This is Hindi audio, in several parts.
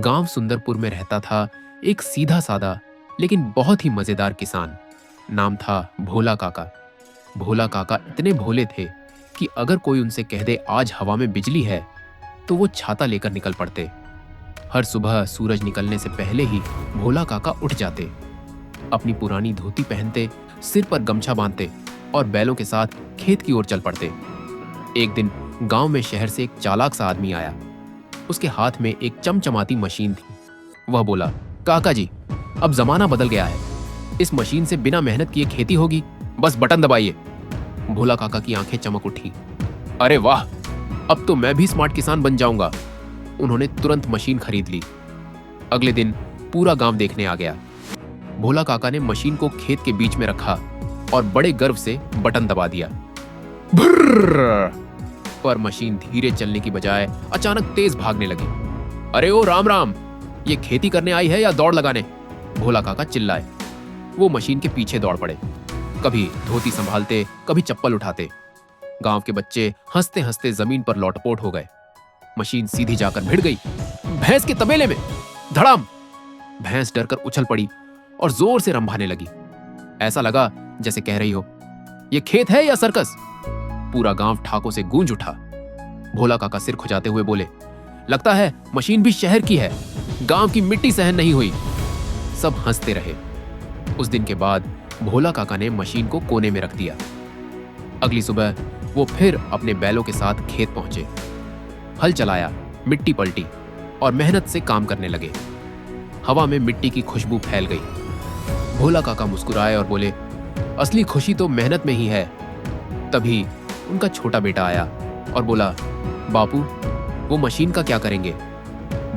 गांव सुंदरपुर में रहता था एक सीधा सादा लेकिन बहुत ही मजेदार किसान। नाम था भोला काका। भोला काका इतने भोले थे कि अगर कोई उनसे कह दे आज हवा में बिजली है तो वो छाता लेकर निकल पड़ते। हर सुबह सूरज निकलने से पहले ही भोला काका उठ जाते, अपनी पुरानी धोती पहनते, सिर पर गमछा बांधते और बैलों के साथ खेत की ओर चल पड़ते। एक दिन गांव में शहर से एक चालाक सा आदमी आया। उसके हाथ में एक चमचमाती मशीन थी। वह बोला, काका जी, अब जमाना बदल गया है। इस मशीन से बिना मेहनत किए खेती होगी, बस बटन दबाइए। भोला काका की आंखें चमक उठी। अरे वाह, अब तो मैं भी स्मार्ट किसान बन जाऊंगा। उन्होंने तुरंत मशीन खरीद ली। अगले दिन पूरा गांव देखने आ गया। भोला काका ने मशीन को खेत के बीच में रखा और बड़े गर्व से बटन दबा दिया। भर्र! पर मशीन धीरे चलने की बजाय अचानक तेज भागने लगी। अरे ओ राम राम, ये खेती करने आई है या दौड़ लगाने? भोला काका चिल्लाए। वो मशीन के पीछे दौड़ पड़े, कभी धोती संभालते, कभी चप्पल उठाते। गांव के बच्चे हंसते हंसते जमीन पर लौटपोट हो गए। मशीन सीधी जाकर भिड़ गई भैंस के तबेले में। धड़ाम! भैंस डरकर उछल पड़ी और जोर से रंभाने लगी। ऐसा लगा जैसे कह रही हो, ये खेत है या सर्कस? पूरा गांव ठाकों से गूंज उठा। भोला काका सिर खुजाते हुए बोले, लगता है मशीन भी शहर की है, गांव की मिट्टी सहन नहीं हुई। सब हंसते रहे। उस दिन के बाद भोला काका ने मशीन को कोने में रख दिया। अगली सुबह वो फिर अपने बैलों के साथ खेत पहुंचे। हल चलाया, मिट्टी पलटी और मेहनत से काम करने लगे। हवा में मिट्टी की खुशबू फैल गई। भोला काका मुस्कुराए और बोले, असली खुशी तो मेहनत में ही है। तभी उनका छोटा बेटा आया और बोला, बापू, वो मशीन का क्या करेंगे?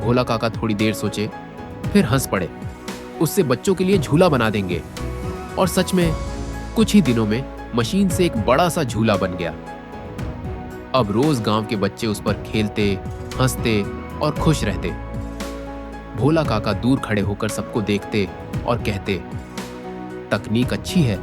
भोला काका थोड़ी देर सोचे, फिर हंस पड़े। उससे बच्चों के लिए झूला बना देंगे। और सच में कुछ ही दिनों में मशीन से एक बड़ा सा झूला बन गया। अब रोज गांव के बच्चे उस पर खेलते, हंसते और खुश रहते। भोला काका दूर खड़े होकर सबको देखते और कहते, तकनीक अच्छी है